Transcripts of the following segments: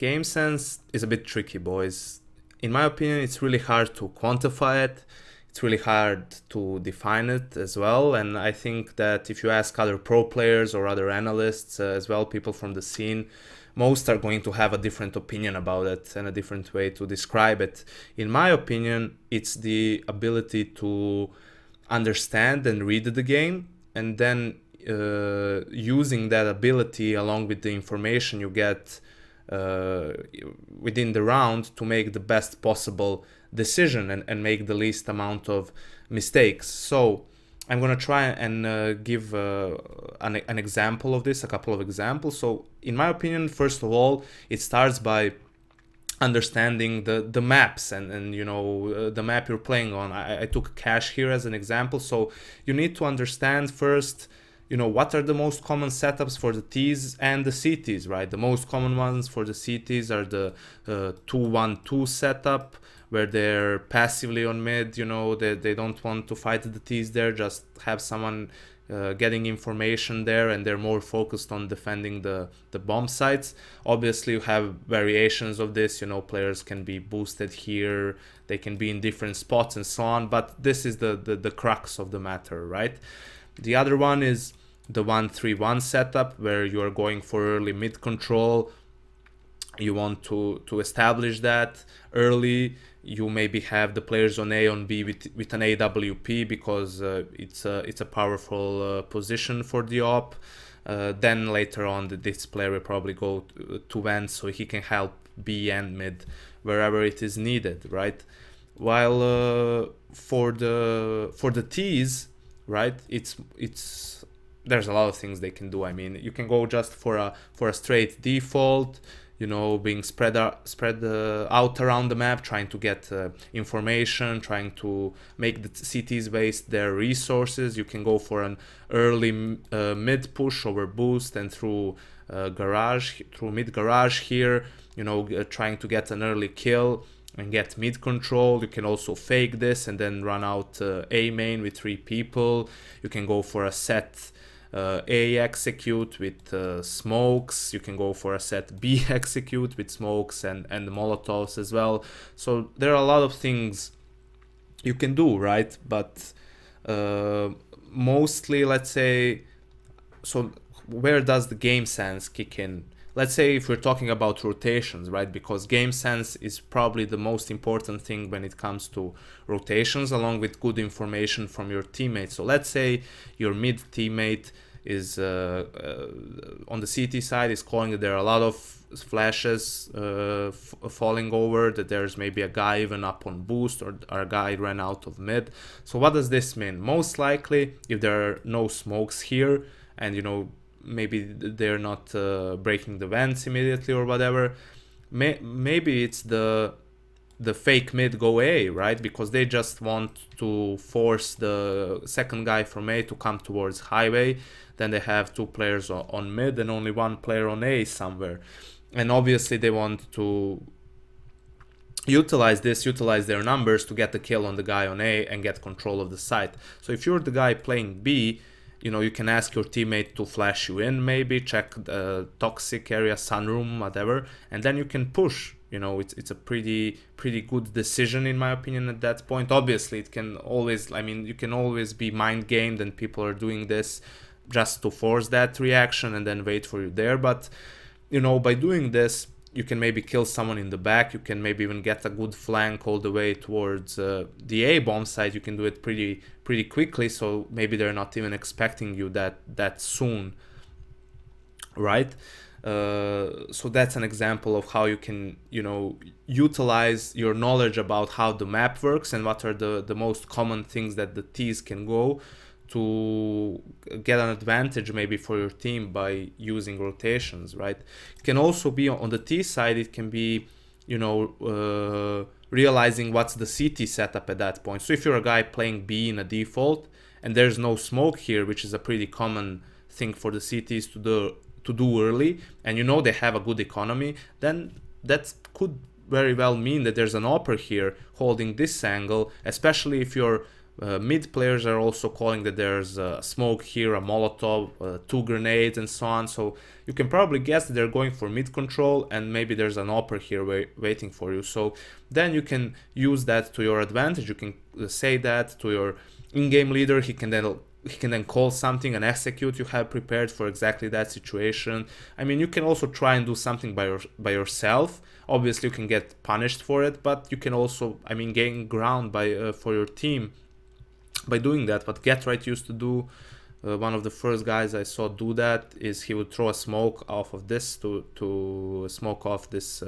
Gamesense is a bit tricky, boys. In my opinion, it's really hard to quantify it. It's really hard to define it as well. And I think that if you ask other pro players or other analysts as well, people from the scene, most are going to have a different opinion about it and a different way to describe it. In my opinion, it's the ability to understand and read the game, and then using that ability along with the information you get within the round to make the best possible decision and make the least amount of mistakes. So I'm gonna try and give an example of this, a couple of examples. So in my opinion, first of all, it starts by understanding the maps and you know the map you're playing on. I took Cache here as an example. So you need to understand first, you know, what are the most common setups for the Ts and the CTs, right? The most common ones for the CTs are the 2-1-2 setup, where they're passively on mid, you know, they don't want to fight the Ts there, just have someone getting information there, and they're more focused on defending the bomb sites. Obviously, you have variations of this, you know, players can be boosted here, they can be in different spots and so on, but this is the crux of the matter, right? The other one is the 1-3-1 setup, where you are going for early mid control. You want to establish that early. You maybe have the players on A, on B with an AWP, because it's a powerful position for the op. Then later on, this player will probably go to vent, so he can help B and mid wherever it is needed, right? While for the Ts, right, it's there's a lot of things they can do. I mean, you can go just for a straight default, you know, being spread out around the map, trying to get information, trying to make the CTs waste their resources. You can go for an early mid push over boost and through mid garage here, you know, trying to get an early kill and get mid control. You can also fake this and then run out A main with 3 people. You can go for a set A execute with smokes. You can go for a set B execute with smokes and molotovs as well. So there are a lot of things you can do, right? But mostly, let's say, so where does the game sense kick in? Let's say if we're talking about rotations, right? Because game sense is probably the most important thing when it comes to rotations, along with good information from your teammates. So let's say your mid teammate is on the CT side is calling that there are a lot of flashes falling over, that there's maybe a guy even up on boost, or a guy ran out of mid. So what does this mean? Most likely, if there are no smokes here, and you know, maybe they're not breaking the vents immediately or whatever, maybe it's the fake mid go A, right? Because they just want to force the second guy from A to come towards highway. Then they have 2 players on mid and only 1 player on A somewhere. And obviously they want to utilize their numbers to get the kill on the guy on A and get control of the site. So if you're the guy playing B, you know, you can ask your teammate to flash you in, maybe check the toxic area, sunroom, whatever, and then you can push. You know, it's a pretty good decision in my opinion at that point. Obviously, it can always, I mean, you can always be mind gamed, and people are doing this just to force that reaction and then wait for you there. But you know, by doing this, you can maybe kill someone in the back. You can maybe even get a good flank all the way towards the A bomb side. You can do it pretty quickly, so maybe they're not even expecting you that soon, right? So that's an example of how you can, you know, utilize your knowledge about how the map works and what are the most common things that the Ts can go to get an advantage maybe for your team by using rotations, right? It can also be on the T side, it can be, you know, realizing what's the CT setup at that point. So if you're a guy playing B in a default and there's no smoke here, which is a pretty common thing for the CTs to do early, and you know they have a good economy, then that could very well mean that there's an opper here holding this angle, especially if you're Mid players are also calling that there's a smoke here, a molotov, 2 grenades, and so on. So you can probably guess that they're going for mid control, and maybe there's an upper here waiting for you. So then you can use that to your advantage. You can say that to your in-game leader. He can then call something and execute. You have prepared for exactly that situation. I mean, you can also try and do something by yourself. Obviously, you can get punished for it, but you can also, I mean, gain ground for your team by doing that. What Get Right used to do, one of the first guys I saw do that, is he would throw a smoke off of this to smoke off this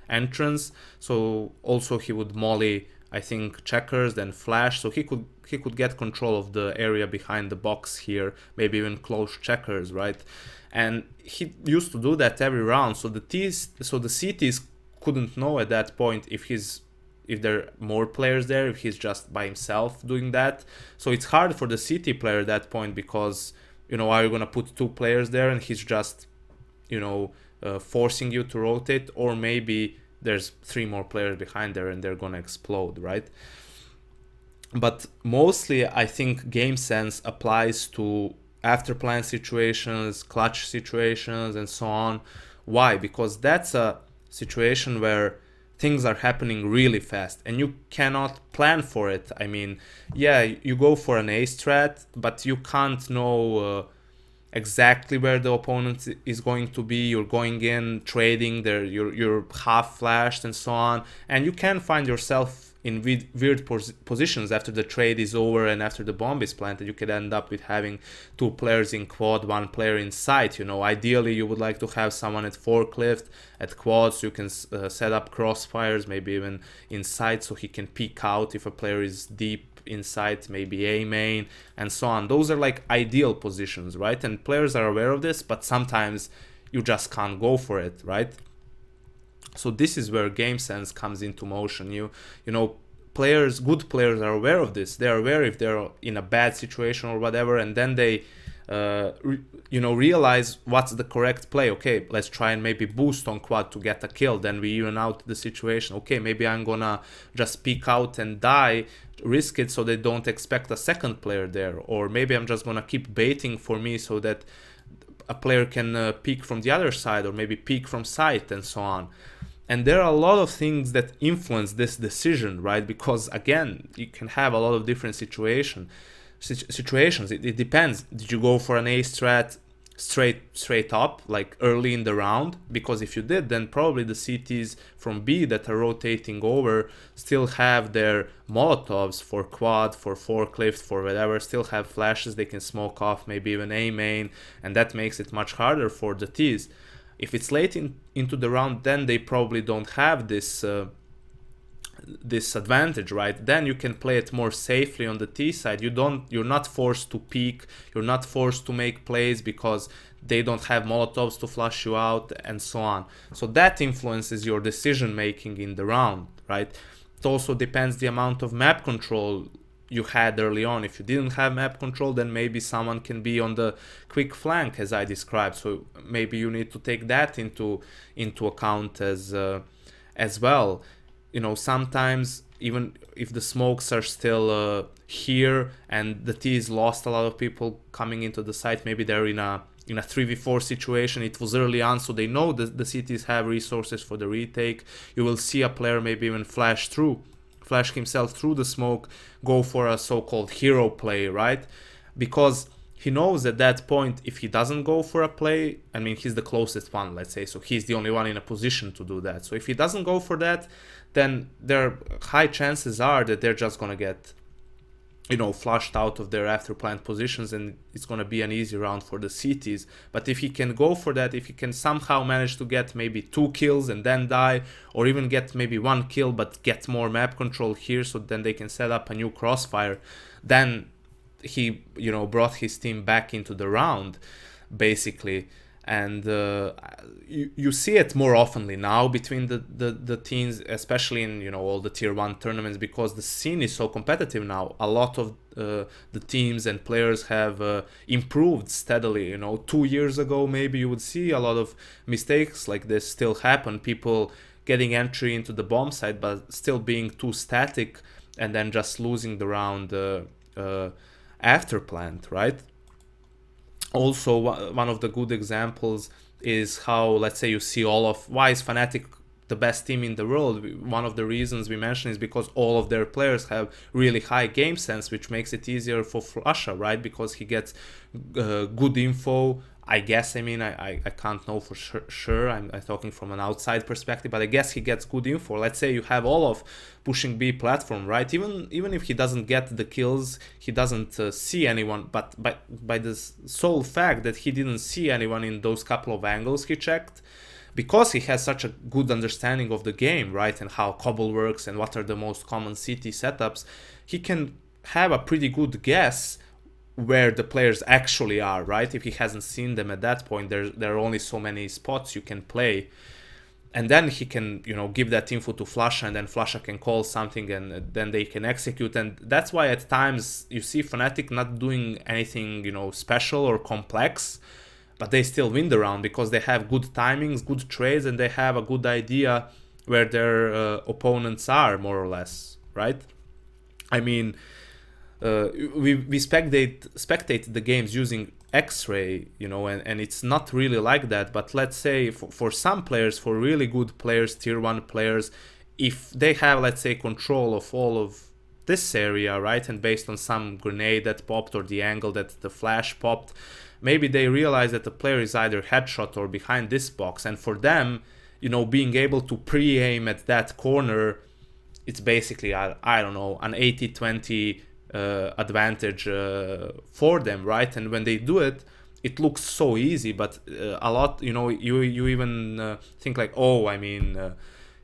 entrance. So also he would molly, I think, checkers, then flash, so he could get control of the area behind the box here, maybe even close checkers, right? And he used to do that every round. So the CTs couldn't know at that point if there are more players there, if he's just by himself doing that. So it's hard for the CT player at that point, because, you know, are you gonna put 2 players there and he's just, you know, forcing you to rotate, or maybe there's 3 more players behind there and they're gonna explode, right? But mostly I think Gamesense applies to after plan situations, clutch situations, and so on. Why? Because that's a situation where things are happening really fast and you cannot plan for it. I mean, yeah, you go for an A strat, but you can't know exactly where the opponent is going to be. You're going in trading there, you're half flashed and so on, and you can find yourself in weird positions after the trade is over and after the bomb is planted. You could end up with having 2 players in quad, 1 player in sight. You know, ideally you would like to have someone at forklift, at quad, so you can set up crossfires, maybe even in sight, so he can peek out if a player is deep inside, maybe A main, and so on. Those are like ideal positions, right? And players are aware of this, but sometimes you just can't go for it, right? So this is where Gamesense comes into motion. You know, good players are aware of this. They're aware if they're in a bad situation or whatever, and then they realize what's the correct play. Okay, let's try and maybe boost on quad to get a kill. Then we even out the situation. Okay, maybe I'm gonna just peek out and die, risk it so they don't expect a second player there, or maybe I'm just gonna keep baiting for me so that a player can peek from the other side, or maybe peek from sight, and so on. And there are a lot of things that influence this decision, right? Because again, you can have a lot of different situations. It depends. Did you go for an A strat straight up, like early in the round? Because if you did, then probably the CTs from B that are rotating over still have their molotovs for quad, for forklift, for whatever, still have flashes they can smoke off, maybe even A main, and that makes it much harder for the Ts. If it's late into the round, then they probably don't have this advantage, right? Then you can play it more safely on the T side. You're not forced to peek, you're not forced to make plays because they don't have molotovs to flush you out, and so on. So that influences your decision making in the round, right? It also depends the amount of map control you had early on. If you didn't have map control, then maybe someone can be on the quick flank, as I described. So maybe you need to take that into account as well. You know, sometimes even if the smokes are still here and the T's lost a lot of people coming into the site, maybe they're in a 3v4 situation. It was early on, so they know that the CTs have resources for the retake. You will see a player maybe even flash himself through the smoke, go for a so-called hero play, right? Because he knows at that point, if he doesn't go for a play, I mean, he's the closest one, let's say, so he's the only one in a position to do that. So if he doesn't go for that, then there high chances are that they're just gonna get, you know, flushed out of their after plant positions, and it's going to be an easy round for the CTs. But if he can go for that, if he can somehow manage to get maybe 2 kills and then die, or even get maybe 1 kill but get more map control here, so then they can set up a new crossfire, then he, you know, brought his team back into the round, basically. And you see it more oftenly now between the teams, especially in, you know, all the tier 1 tournaments, because the scene is so competitive now. A lot of the teams and players have improved steadily. You know, 2 years ago maybe you would see a lot of mistakes like this still happen, people getting entry into the bomb site but still being too static and then just losing the round after plant, right? Also, one of the good examples is how, let's say, you see all of why is Fnatic the best team in the world. One of the reasons we mention is because all of their players have really high game sense, which makes it easier for Flusha, right? Because he gets good info. I guess, I mean, I can't know for sure. I'm talking from an outside perspective, but I guess he gets good info. Let's say you have all of pushing B platform, right? Even if he doesn't get the kills, he doesn't see anyone, but by the sole fact that he didn't see anyone in those couple of angles he checked, because he has such a good understanding of the game, right, and how Cobble works and what are the most common CT setups, he can have a pretty good guess where the players actually are, right? If he hasn't seen them at that point, there are only so many spots you can play. And then he can, you know, give that info to Flusha, and then Flusha can call something, and then they can execute. And that's why at times you see Fnatic not doing anything, you know, special or complex, but they still win the round because they have good timings, good trades, and they have a good idea where their opponents are, more or less, right? I mean, we spectate the games using X-ray, you know, and it's not really like that. But let's say for some players, for really good players, tier 1 players, if they have, let's say, control of all of this area, right, and based on some grenade that popped or the angle that the flash popped, maybe they realize that the player is either headshot or behind this box, and for them, you know, being able to pre-aim at that corner, it's basically, I don't know, an 80-20 advantage for them, right? And when they do it, it looks so easy, but a lot, you know, you even think like, oh, I mean,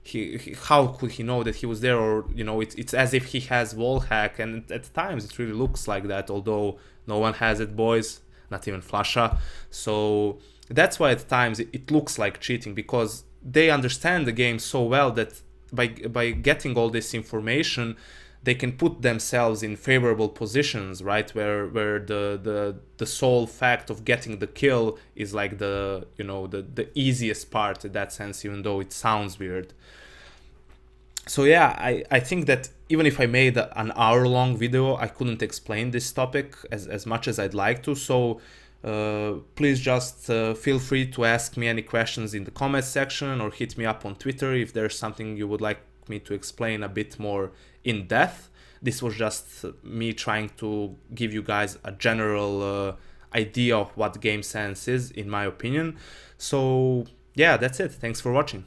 he how could he know that he was there? Or, you know, it's as if he has wall hack, and at times it really looks like that, although no one has it, boys, not even Flusha. So that's why at times it looks like cheating, because they understand the game so well that by getting all this information, they can put themselves in favorable positions, right? Where the sole fact of getting the kill is like the, you know, the easiest part in that sense, even though it sounds weird. So yeah, I think that even if I made an hour-long video, I couldn't explain this topic as much as I'd like to. So please just feel free to ask me any questions in the comments section, or hit me up on Twitter if there's something you would like me to explain a bit more in depth. This was just me trying to give you guys a general idea of what Gamesense is, in my opinion. So yeah, that's it. Thanks for watching.